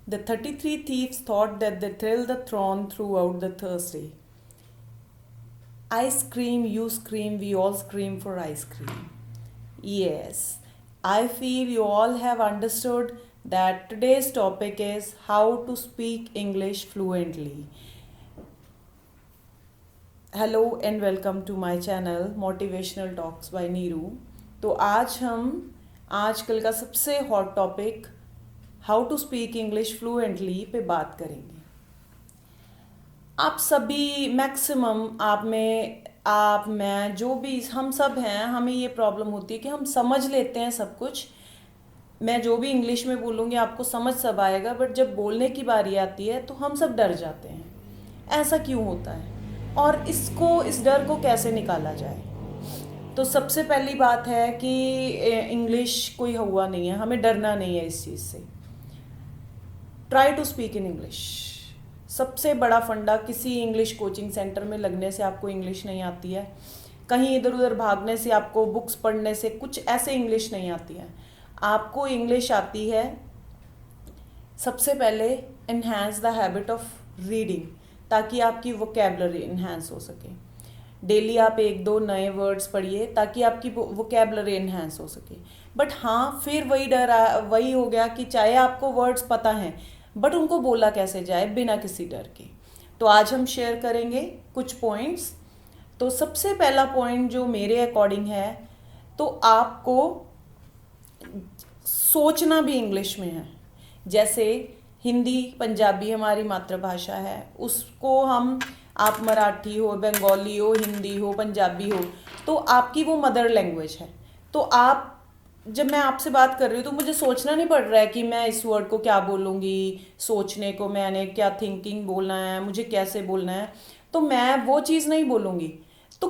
The 33 thieves thought that they thrilled the throne throughout the Thursday. I scream, you scream, we all scream for ice cream. Yes, I feel you all have understood that today's topic is how to speak English fluently. Hello and welcome to my channel motivational talks by Neeru. तो आज हम आजकल का सबसे hot topic how to speak English fluently पे बात करेंगे। आप सभी मैक्सिमम आप मैं जो भी हम सब हैं, हमें ये प्रॉब्लम होती है कि हम समझ लेते हैं सब कुछ। मैं जो भी इंग्लिश में बोलूँगी आपको समझ सब आएगा, बट जब बोलने की बारी आती है तो हम सब डर जाते हैं। ऐसा क्यों होता है और इस डर को कैसे निकाला जाए? तो सबसे पहली बात है कि इंग्लिश कोई हुआ नहीं है, हमें डरना नहीं है इस चीज़ से। Try to speak in English. सबसे बड़ा फंडा, किसी इंग्लिश कोचिंग सेंटर में लगने से आपको इंग्लिश नहीं आती है, कहीं इधर उधर भागने से, आपको बुक्स पढ़ने से कुछ ऐसे इंग्लिश नहीं आती है। आपको इंग्लिश आती है सबसे पहले enhance the habit of reading, ताकि आपकी वोकेबलरी इन्हांस हो सके। डेली आप एक दो नए वर्ड्स पढ़िए ताकि आपकी वोकेबलरी इन्हांस हो सके। बट हाँ, फिर वही हो गया कि चाहे आपको वर्ड्स पता हैं बट उनको बोला कैसे जाए बिना किसी डर के। तो आज हम शेयर करेंगे कुछ पॉइंट्स। तो सबसे पहला पॉइंट जो मेरे अकॉर्डिंग है, तो आपको सोचना भी इंग्लिश में है। जैसे हिंदी पंजाबी हमारी मातृभाषा है, उसको आप मराठी हो, बंगाली हो, हिंदी हो, पंजाबी हो, तो आपकी वो मदर लैंग्वेज है। तो जब मैं आपसे बात कर रही हूँ तो मुझे सोचना नहीं पड़ रहा है कि मैं इस वर्ड को क्या बोलूँगी। सोचने को मैंने क्या थिंकिंग बोलना है, मुझे कैसे बोलना है, तो मैं वो चीज़ नहीं बोलूँगी। तो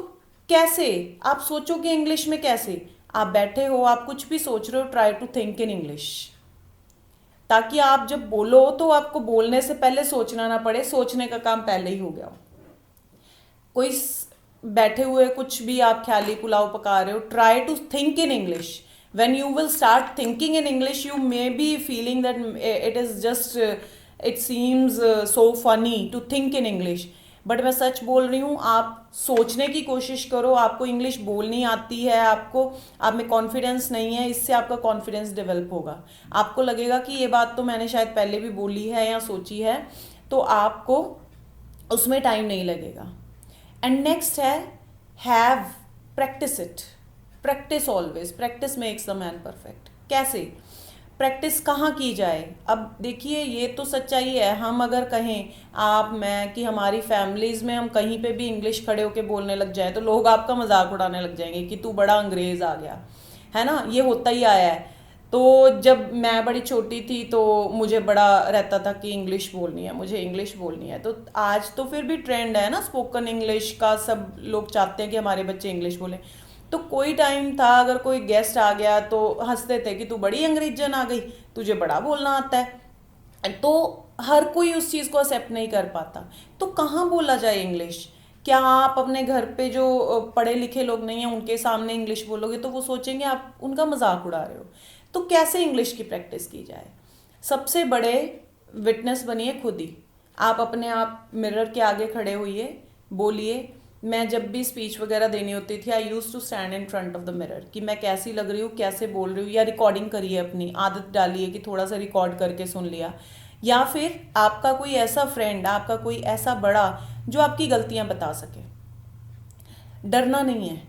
कैसे आप सोचोगे इंग्लिश में? कैसे आप बैठे हो, आप कुछ भी सोच रहे हो, try to think in English, ताकि आप जब बोलो तो आपको बोलने से पहले सोचना ना पड़े, सोचने का काम पहले ही हो गया हो। बैठे हुए कुछ भी आप ख्याली पुलाव पका रहे हो, try to think in English. when you will start thinking in English, you may be feeling that it is just it seems so funny to think in English, but मैं सच बोल रही हूँ, आप सोचने की कोशिश करो। आपको इंग्लिश बोलनी आती है, आप में कॉन्फिडेंस नहीं है, इससे आपका कॉन्फिडेंस डेवलप होगा। आपको लगेगा कि ये बात तो मैंने शायद पहले भी बोली है या सोची है, तो आपको उसमें टाइम नहीं लगेगा। एंड नेक्स्ट है have practice it. Practice always, practice makes the man perfect. कैसे प्रैक्टिस कहाँ की जाए? अब देखिए, ये तो सच्चाई है, हम अगर कहें मैं कि हमारी फैमिलीज़ में हम कहीं पे भी इंग्लिश खड़े होके बोलने लग जाए तो लोग आपका मजाक उड़ाने लग जाएंगे कि तू बड़ा अंग्रेज़ आ गया है ना। ये होता ही आया है। तो जब मैं बड़ी छोटी थी तो मुझे बड़ा रहता था कि इंग्लिश बोलनी है, मुझे इंग्लिश बोलनी है। तो आज तो फिर भी ट्रेंड है ना स्पोकन इंग्लिश का, सब लोग चाहते हैं कि हमारे बच्चे इंग्लिश बोलें। तो कोई टाइम था, अगर कोई गेस्ट आ गया तो हंसते थे कि तू बड़ी अंग्रेजन आ गई, तुझे बड़ा बोलना आता है। तो हर कोई उस चीज़ को एक्सेप्ट नहीं कर पाता। तो कहाँ बोला जाए इंग्लिश? क्या आप अपने घर पे जो पढ़े लिखे लोग नहीं हैं उनके सामने इंग्लिश बोलोगे तो वो सोचेंगे आप उनका मजाक उड़ा रहे हो। तो कैसे इंग्लिश की प्रैक्टिस की जाए? सबसे बड़े विटनेस बनिए खुद ही। आप अपने आप मिरर के आगे खड़े होइए, बोलिए। मैं जब भी स्पीच वगैरह देनी होती थी, I used to stand in front of the mirror कि मैं कैसी लग रही हूँ, कैसे बोल रही हूँ, या रिकॉर्डिंग करिए, अपनी आदत डालिए कि थोड़ा सा रिकॉर्ड करके सुन लिया। या फिर आपका कोई ऐसा फ्रेंड, आपका कोई ऐसा बड़ा जो आपकी गलतियाँ बता सके। डरना नहीं है,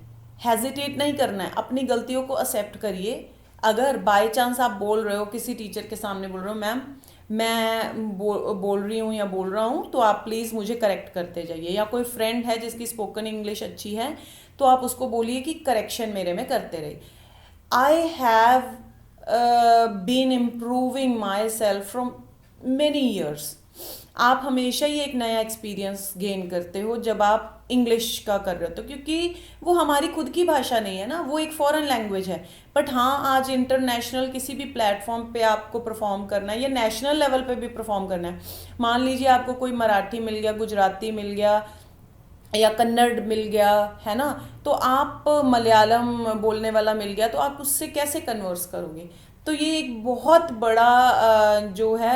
हेजिटेट नहीं करना है, अपनी गलतियों को एक्सेप्ट करिए। अगर बाय चांस आप बोल रहे हो, किसी टीचर के सामने बोल रहे हो, मैम मैं बोल रही हूँ या बोल रहा हूँ तो आप प्लीज़ मुझे करेक्ट करते जाइए। या कोई फ्रेंड है जिसकी स्पोकन इंग्लिश अच्छी है तो आप उसको बोलिए कि करेक्शन मेरे में करते रहे। I have been improving myself from many years. आप हमेशा ही एक नया एक्सपीरियंस गेन करते हो जब आप इंग्लिश का कर रहे हो, तो क्योंकि वो हमारी खुद की भाषा नहीं है ना, वो एक फॉरेन लैंग्वेज है। बट हाँ, आज इंटरनेशनल किसी भी प्लेटफॉर्म पे आपको परफॉर्म करना है या नेशनल लेवल पे भी परफॉर्म करना है। मान लीजिए आपको कोई मराठी मिल गया, गुजराती मिल गया या कन्नड़ मिल गया, है ना, तो आप मलयालम बोलने वाला मिल गया, तो आप उससे कैसे कन्वर्स करोगे? तो ये एक बहुत बड़ा जो है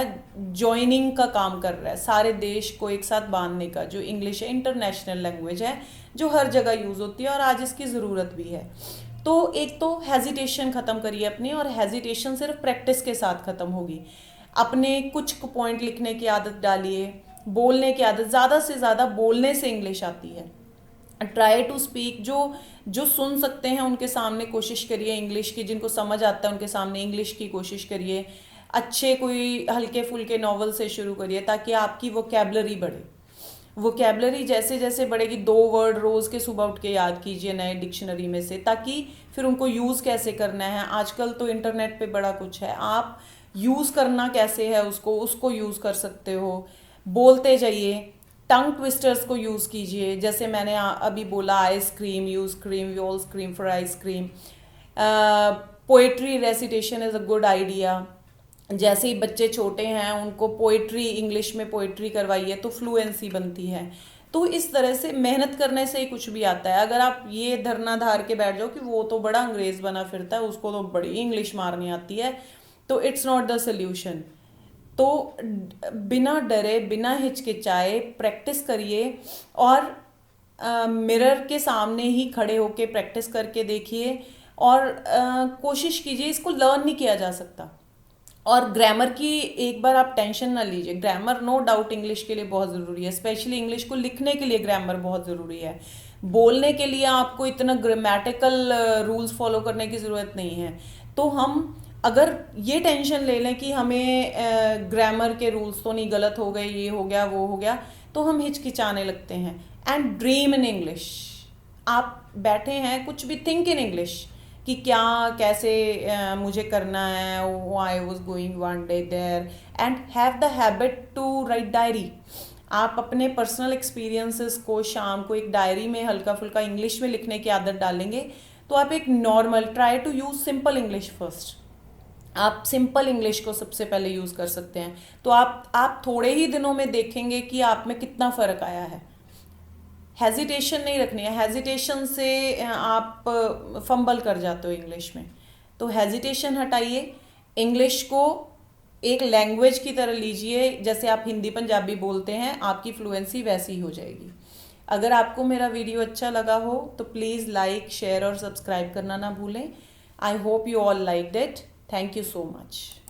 जॉइनिंग का काम कर रहा है, सारे देश को एक साथ बांधने का। जो इंग्लिश है इंटरनेशनल लैंग्वेज है जो हर जगह यूज़ होती है और आज इसकी ज़रूरत भी है। तो एक तो हेजिटेशन ख़त्म करिए अपनी, और हेजिटेशन सिर्फ प्रैक्टिस के साथ ख़त्म होगी। अपने कुछ पॉइंट लिखने की आदत डालिए, बोलने की आदत, ज़्यादा से ज़्यादा बोलने से इंग्लिश आती है। ट्राई टू स्पीक, जो सुन सकते हैं उनके सामने कोशिश करिए इंग्लिश की, जिनको समझ आता है उनके सामने इंग्लिश की कोशिश करिए। अच्छे कोई हल्के फुल्के नॉवल से शुरू करिए ताकि आपकी वोकेबलरी बढ़े। वोकेबलरी जैसे जैसे बढ़ेगी, 2 वर्ड रोज़ के सुबह उठ के याद कीजिए नए डिक्शनरी में से, ताकि फिर उनको यूज़ कैसे करना है। आजकल तो इंटरनेट पे बड़ा कुछ है, आप यूज़ करना कैसे है उसको यूज़ कर सकते हो। बोलते जाइए, टंग ट्विस्टर्स को यूज़ कीजिए, जैसे मैंने अभी बोला ice cream, use cream, we all scream for ice cream. Poetry recitation is a good idea. जैसे ही बच्चे छोटे हैं उनको पोइट्री, इंग्लिश में पोइट्री करवाइए तो फ्लुएंसी बनती है। तो इस तरह से मेहनत करने से ही कुछ भी आता है। अगर आप ये धरना धार के बैठ जाओ कि वो तो बड़ा अंग्रेज़ बना फिरता है, उसको तो बड़ी इंग्लिश मारनी आती है, तो इट्स नॉट द सोल्यूशन। तो बिना डरे, बिना हिचकिचाए प्रैक्टिस करिए, और मिरर के सामने ही खड़े होके प्रैक्टिस करके देखिए, और कोशिश कीजिए। इसको लर्न नहीं किया जा सकता। और ग्रामर की एक बार आप टेंशन ना लीजिए, ग्रामर नो डाउट इंग्लिश के लिए बहुत ज़रूरी है, स्पेशली इंग्लिश को लिखने के लिए ग्रामर बहुत ज़रूरी है। बोलने के लिए आपको इतना ग्रामेटिकल रूल्स फॉलो करने की ज़रूरत नहीं है। तो हम अगर ये टेंशन ले लें कि हमें ग्रामर के रूल्स तो नहीं गलत हो गए, ये हो गया वो हो गया, तो हम हिचकिचाने लगते हैं। And dream in English. आप बैठे हैं, कुछ भी थिंक इन इंग्लिश कि क्या कैसे मुझे करना है, I was going one day there, and have the habit to write diary. आप अपने पर्सनल एक्सपीरियंसेस को शाम को एक डायरी में हल्का फुल्का इंग्लिश में लिखने की आदत डालेंगे, तो आप एक normal, try to use simple English first. आप सिंपल इंग्लिश को सबसे पहले यूज़ कर सकते हैं, तो आप थोड़े ही दिनों में देखेंगे कि आप में कितना फ़र्क आया है। हेजिटेशन नहीं रखनी है, हेजिटेशन से आप फंबल कर जाते हो इंग्लिश में। तो हेजिटेशन हटाइए, इंग्लिश को एक लैंग्वेज की तरह लीजिए, जैसे आप हिंदी पंजाबी बोलते हैं, आपकी फ्लुएंसी वैसी ही हो जाएगी। अगर आपको मेरा वीडियो अच्छा लगा हो तो प्लीज़ लाइक, शेयर और सब्सक्राइब करना ना भूलें। I hope you all liked it. Thank you so much.